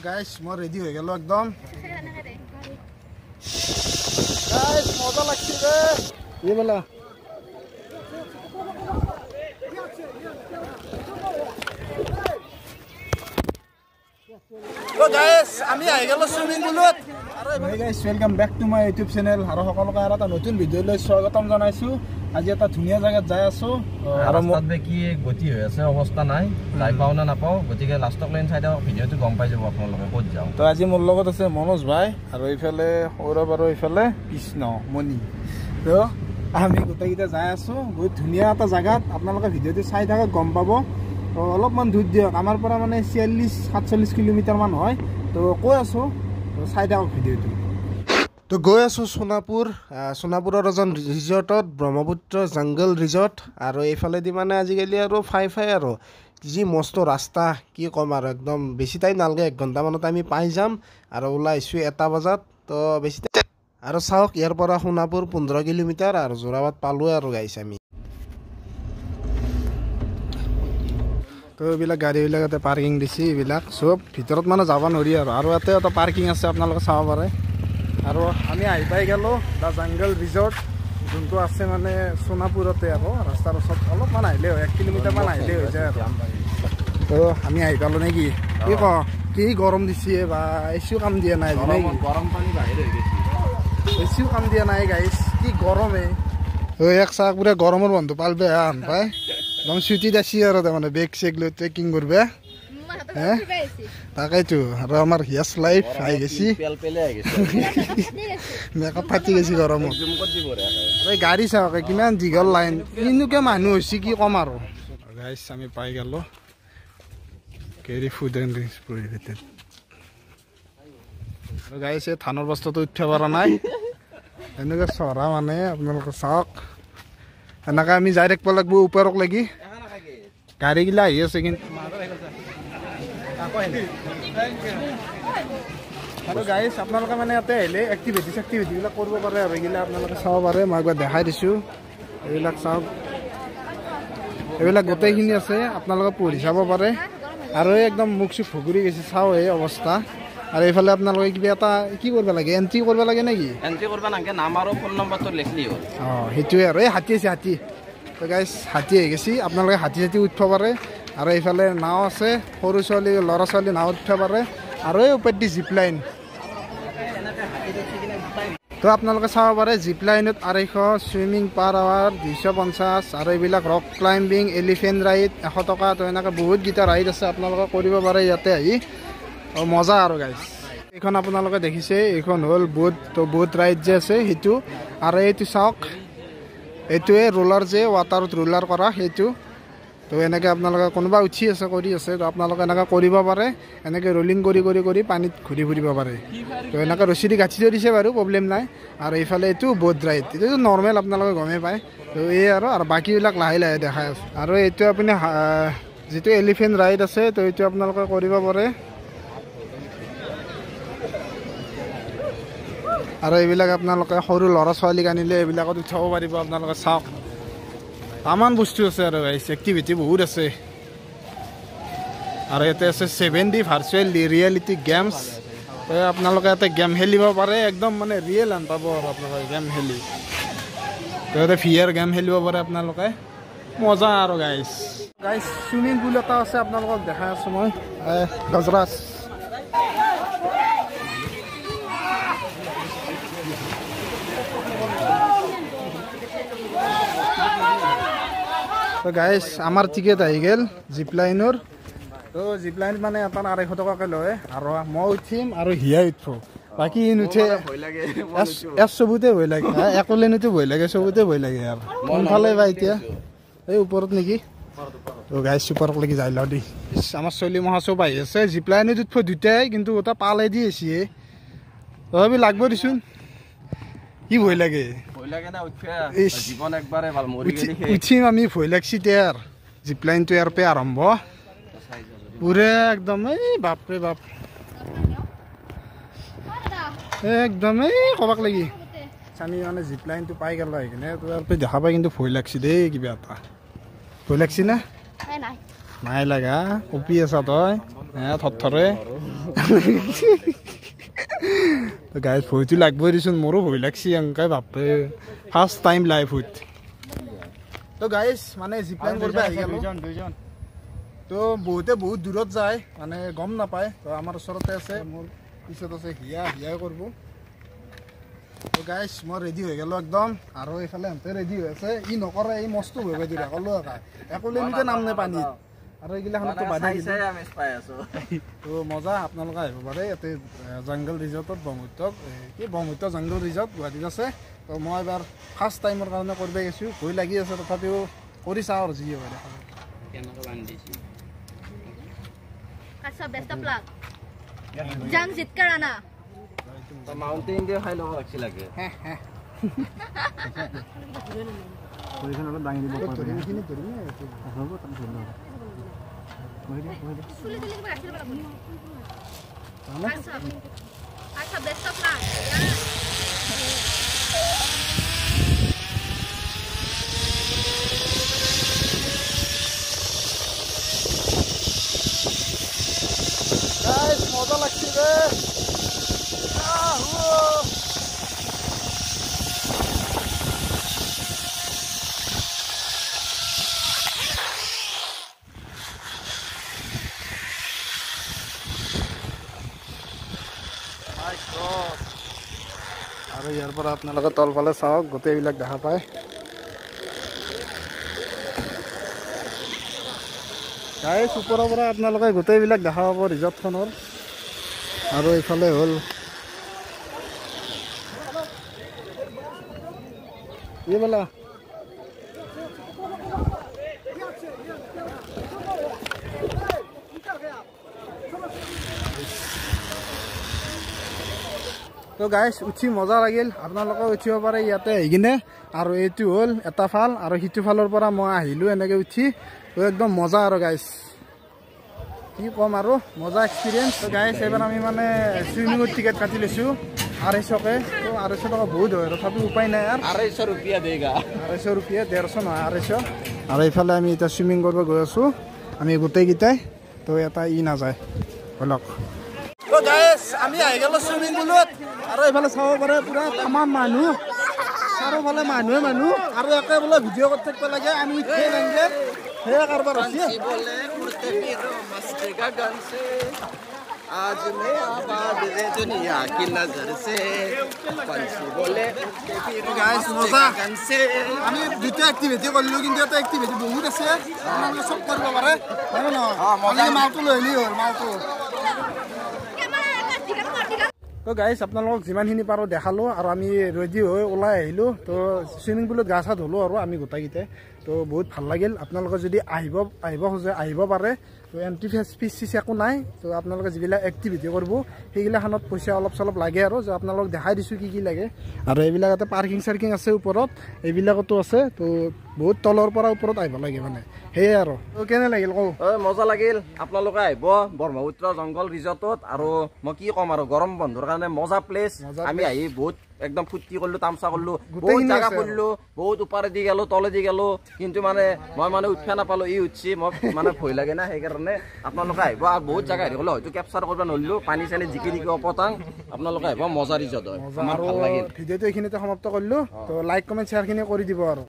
guys মই ready হয়ে গেল একদম গাইস মজা লাগছে রে এই বলা তো গাইস আমি আই গেল সুইমিং পুলত আরে ভাই guys welcome back to my YouTube channel আৰু সকলোকে আৰু এটা নতুন ভিডিও লৈ স্বাগতম জনাইছো আজি এটা ধুনিয়া জায়গাত যাই আছো আৰু মতবে কি গতি হৈ আছে অৱস্থা নাই যাই পাও না নাপাও গতিকে লাষ্টক লাইন চাই দাও ভিডিওটো গম পাই যাব আপোনালোকে ক'ত যাও তো আজি মোৰ লগত আছে মনোজ ভাই আৰু এইফালে সৌৰভ আৰু এইফালে কৃষ্ণ মণি তো আমি গোটেইকেইটা যাই আছো বহুত ধুনিয়া এটা জায়গাত আপোনালোকে ভিডিওটো চাই থাকক গম পাব তো অলপমান দূৰ দিয়ক আমাৰ পৰা মানে 46-47 কিলোমিটাৰ মান হয় তো কৈ আছো চাই থাকক ভিডিওটো তো গৈ আছো সোনাপুৰৰ এজন ৰিজৰ্টত ব্ৰহ্মপুত্ৰ জংগল ৰিজৰ্ট আৰু এইফালেদি মানে আজিকালি আৰু ফাই আৰু যি মস্ত ৰাস্তা কি ক'ম আৰু একদম বেছি টাইম নালাগে 1 ঘণ্টামানত আমি পাই যাম আৰু ওলাইছোঁ 1 বজাত তো বেছি আৰু চাওক ইয়াৰ পৰা সোনাপুৰ 15 কিলোমিটাৰ আৰু যোৰাবাট পালোঁ আৰু গাইছ আমি তো এইবিলাক গাড়ীবিলাক ইয়াতে পাৰ্কিং দিছে এইবিলাক চব ভিতৰত মানে যাব নোৱাৰি আৰু ইয়াতে এটা পাৰ্কিং আছে আপোনালোকে চাব পাৰে আৰু আমি আহি পাই গ'লোঁ দ্য জংগল ৰিজৰ্ট যোনটো আছে মানে সোনাপুৰতে আৰু ৰাস্তাৰ ওচৰত অলপমান আহিলে হয় 1 কিলোমিটাৰমান আহিলে হৈ যায় আৰু তো আমি আহি পালোঁ নেকি কি ক কি গৰম দিছে বা এচিও কাম দিয়া নাই গৰম পানী বাহিৰ হৈ গৈছে এচিও কাম দিয়া নাই গাইছ কি গৰমে এক চাক পুৰা গৰমৰ বন্ধু পালবে আন পাই একদম ছুটি দাছি আৰু তাৰমানে বেগ চেগ লৈ ট্ৰেকিং কৰবে তাকেইতো আৰু আমাৰ হিয়াছ লাইফ আহি গৈছি মেকআপ ফাটি গৈছি গৰমত এই গাড়ী চাওক কিমান দীঘল লাইন কিনুকে মানুহ হৈছে কি ক'ম আৰু গাইছ আমি পাই গ'লোঁ কেৰি ফুড এণ্ড ড্ৰিংকছ প্ৰহিবিটেড আৰু গাইছ এই ধানৰ বস্তুটো উঠিব পৰা নাই এনেকৈ চহৰা মানে আপোনালোকে চাওক এনেকৈ আমি যাই থাকিব লাগিব ওপৰক লাগি গাড়ীগিলা আহি আছে কিন্তু আৰু গাইছ আপোনালোকে মানে ইয়াতে আহিলে এক্টিভিটিবিলাক কৰিব পাৰে আৰু এইগিলা আপোনালোকে চাব পাৰে মই একবাৰ দেখাই দিছোঁ এইবিলাক চাওক এইবিলাক গোটেইখিনি আছে আপোনালোকে পঢ়ি চাব পাৰে আৰু এই একদম মুখ চুখ ভুগুৰি গৈছে চাওঁ এই অৱস্থা আৰু এইফালে আপোনালোকে কিবা এটা কি কৰিব লাগে এণ্ট্ৰি কৰিব লাগে নেকি এণ্ট্ৰি কৰিব নালাগে নাম আৰু ফোন নম্বৰটো লিখলি হ'ল সেইটোৱে আৰু এই হাতী আছে হাতী তো গাইছ হাতী আহি গৈছে আপোনালোকে হাতী উঠিব পাৰে আৰু এইফালে নাও আছে সৰু ছোৱালী ল'ৰা ছোৱালী নাৱত উঠিব পাৰে আৰু এই ওপৰেদি জিপ লাইন তো আপোনালোকে চাব পাৰে জিপ লাইনত 250 চুইমিং পাৰ আৱাৰ 250 আৰু এইবিলাক ৰক ক্লাইম্বিং এলিফেণ্ট ৰাইড 100 টকা তো এনেকৈ বহুতকেইটা ৰাইড আছে আপোনালোকে কৰিব পাৰে ইয়াতে আহি মজা আৰু গাইছ এইখন আপোনালোকে দেখিছে এইখন হ'ল বোট ৰাইড যে আছে সেইটো আৰু এইটো চাওক এইটোৱে ৰোলাৰ যে ৱাটাৰত ৰোলাৰ কৰা সেইটো তো এনেকৈ আপোনালোকে কোনোবা উঠি আছে কৰি আছে তো আপোনালোকে এনেকৈ কৰিব পাৰে এনেকৈ ৰলিং কৰি পানীত ঘূৰি ফুৰিব পাৰে তো এনেকৈ ৰছী দি গাঁঠি দিছে বাৰু প্ৰব্লেম নাই আৰু এইফালে এইটো বোট ৰাইড এইটো নৰ্মেল আপোনালোকে গমেই পায় তো এই আৰু বাকীবিলাক লাহে লাহে দেখাই আছে আৰু এইটো আপুনি যিটো এলিফেণ্ট ৰাইড আছে তো এইটো আপোনালোকে কৰিব পাৰে আৰু এইবিলাক আপোনালোকে সৰু ল'ৰা ছোৱালীক আনিলে এইবিলাকত উঠাব পাৰিব আপোনালোকে চাওক তামান বস্তু আছে আৰু এক্টিভিটি বহুত আছে আৰু ইয়াতে আছে 7D ভাৰ্চুৱেল ৰিয়েলিটি গেমছ আপোনালোকে ইয়াতে গেম খেলিব পাৰে একদম মানে ৰিয়েল আন পাব আৰু আপোনালোকে গেম খেলি তো ইয়াতে VR গেম খেলিব পাৰে আপোনালোকে মজা আৰু গাইছ চুইমিং পুল এটা আছে আপোনালোকক দেখাই আছোঁ মই গজৰাজ তো গাইছ আমাৰ টিকেট আহি গ'ল জিপ লাইনৰ তো জিপ লাইন মানে এটা 250 টকাকৈ লয় আৰু মই উঠিম আৰু হিয়াই উঠিব বাকী নুঠে চবতে ভয় লাগে একলেনতো ভয় লাগে চবতে ভয় লাগে আৰু কোনফালে বা এতিয়া এই ওপৰত নেকি তো গাইছ ওপৰত লাগি যাই লওঁ দেই আমাৰ চলি মহা চব আহি আছে জিপ লাইনত উঠিব দুটাই কিন্তু ওটা পালে দি আছে তথাপি লাগব দিচোন কি ভয় লাগে উঠিম আমি ভয় লাগছি তাৰ জিপ লাইনটো ইয়াৰ পৰা আৰম্ভ পুৰে একদম এই বাপৰে বাপ একদম এই কবাক লাগি আমি মানে জিপ লাইনটো পাই গ'লো আহি কিনে তো ইয়াৰ পৰা দেখা পাই কিন্তু ভয় লাগছি দেই কিবা এটা ভয় লাগছি না নাই লাগা কপি আছা তই থৰথৰে গাইজ ভয়টো লাগবই দিচোন মোৰো ভয় লাগছি এনেকৈ বাপে ফাৰ্ষ্ট টাইম লাইফত তো গাইজ মানে জিপলাইন কৰিব আহি গ'লো তো বহুতে বহুত দূৰত যায় মানে গম নাপায় তো আমাৰ ওচৰতে আছে মোৰ পিছত আছে হিয়া কৰিব তো গাইজ মই ৰেডি হৈ গ'লো একদম আৰু এইফালে সিহঁতে ৰেডি হৈ আছে ই নকৰে এই মস্ত হৈ দিলে ক'লো একো লেলিতে নাম নে পানীত আৰু এইগিলাখনতো বাধা তো মজা আপোনালোকে আহিব পাৰে ইয়াতে জংগল ৰিজৰ্টত ব্ৰহ্মপুত্ৰ জংগল ৰিজৰ্ট গুৱাহাটীত আছে তো মই এবাৰ ফাৰ্ষ্ট টাইমৰ কাৰণে কৰিব গৈছোঁ ভয় লাগি আছে তথাপিও কৰি চাওঁ আৰু যি হয় अच्छा बेस्ट ऑफ लक जंग जीत कर आना तो माउंटेन के खाई लो अच्छी लगे পজিশন অলপ দাঙি দিব পাৰবে এইখিনি ধৰি নে হ'ব তাম ধৰি লও सुले दिले के राखिल बला अच्छा बेस्ट ऑफ लक गाइस मजा লাগছে রে আৰু ইয়াৰ পৰা আপোনালোকে তলফালে চাওক গোটেইবিলাক দেখা পায় গাইছ ওপৰৰ পৰা আপোনালোকে গোটেইবিলাক দেখা পাব ৰিজৰ্টখনৰ আৰু এইফালে হ'ল এইবেলা তো গাইছ উঠি মজা লাগিল আপোনালোকে উঠিব পাৰে ইয়াতে আহি কিনে আৰু এইটো হ'ল এটা ফাল আৰু সিটো ফালৰ পৰা মই আহিলোঁ এনেকৈ উঠি তো একদম মজা আৰু গাইছ কি ক'ম আৰু মজা এক্সপিৰিয়েঞ্চ তো গাইছ এইবাৰ আমি মানে চুইমিঙৰ টিকেট কাটি লৈছোঁ 250কে তো 250 টকা বহুত হয় তথাপি উপায় নাই আৰু 250 रुपया देगा 250 रुपया 150 নহয় 250 আৰু এইফালে আমি এতিয়া চুইমিং কৰিব গৈ আছোঁ আমি গোটেইকেইটাই তো এটা ই নাযায় বলক তো গাইছ আমি আহি গ'লো চুইমিং পুলত আৰু এইফালে চাব পাৰে পুৰা তামাম মানুহ চাৰিওফালে মানুহে মানুহ আৰু একে বোলে ভিডিঅ' কৰি থাকিব লাগে আমি উঠিয়ে নাহিলে সেয়া কাৰোবাৰ হৈছে आज मैं आबाद रे दुनिया की नजर से पंछी बोले गाइस मजा আমি দুটা এক্টিভিটি কৰিলোঁ কিন্তু এটা এক্টিভিটি বহুত আছে আপোনালোকে চব কৰিব পাৰে হয় নহয় মালটো লৈ আহিলি হ'ল মালটো তো গাইছ আপোনালোকক যিমানখিনি পাৰোঁ দেখালোঁ আৰু আমি ৰেডি হৈ ওলাই আহিলোঁ তো চুইমিং পুলত গা চা ধুলোঁ আৰু আমি গোটেইকেইটাই তো বহুত ভাল লাগিল আপোনালোকে যদি আহিব খোজে আহিব পাৰে তো এণ্ট্ৰি ফিজ একো নাই তো আপোনালোকে যিবিলাক এক্টিভিটি কৰিব সেইগিলাখনত পইচা অলপ চলপ লাগে আৰু যে আপোনালোকক দেখাই দিছোঁ কি লাগে আৰু এইবিলাক ইয়াতে পাৰ্কিং চাৰ্কিং আছে ওপৰত এইবিলাকতো আছে তো বহুত তলৰ পৰা ওপৰত আহিব লাগে মানে সেয়ে আৰু তো কেনে লাগিল কওঁ মজা লাগিল আপোনালোকে আহিব ব্ৰহ্মপুত্ৰ জংগল ৰিজৰ্টত আৰু মই কি ক'ম আৰু গৰম বন্ধৰ কাৰণে মজা প্লেচ আমি আহি বহুত একদম ফুৰ্তি কৰিলোঁ তামচা কৰিলোঁ বহুত জাগা ফুৰিলোঁ বহুত ওপৰেদি গ'লোঁ তলেদি গ'লোঁ কিন্তু মানে মই মানে উঠিব নাপালোঁ ই উঠছি মই মানে ভয় লাগে না সেইকাৰণে আপোনালোকে আহিব আৰু বহুত জাগা হেৰি গ'লে হয়তো কেপচাৰ কৰিব নোৱাৰিলোঁ পানী চানী জিকি পতাং আপোনালোকে আহিব মজা ৰিজৰ্ট হয় আমাৰ ভাল লাগিল ভিডিঅ'টো এইখিনিতে সমাপ্ত কৰিলোঁ তো লাইক কমেণ্ট শ্বেয়াৰখিনি কৰি দিব আৰু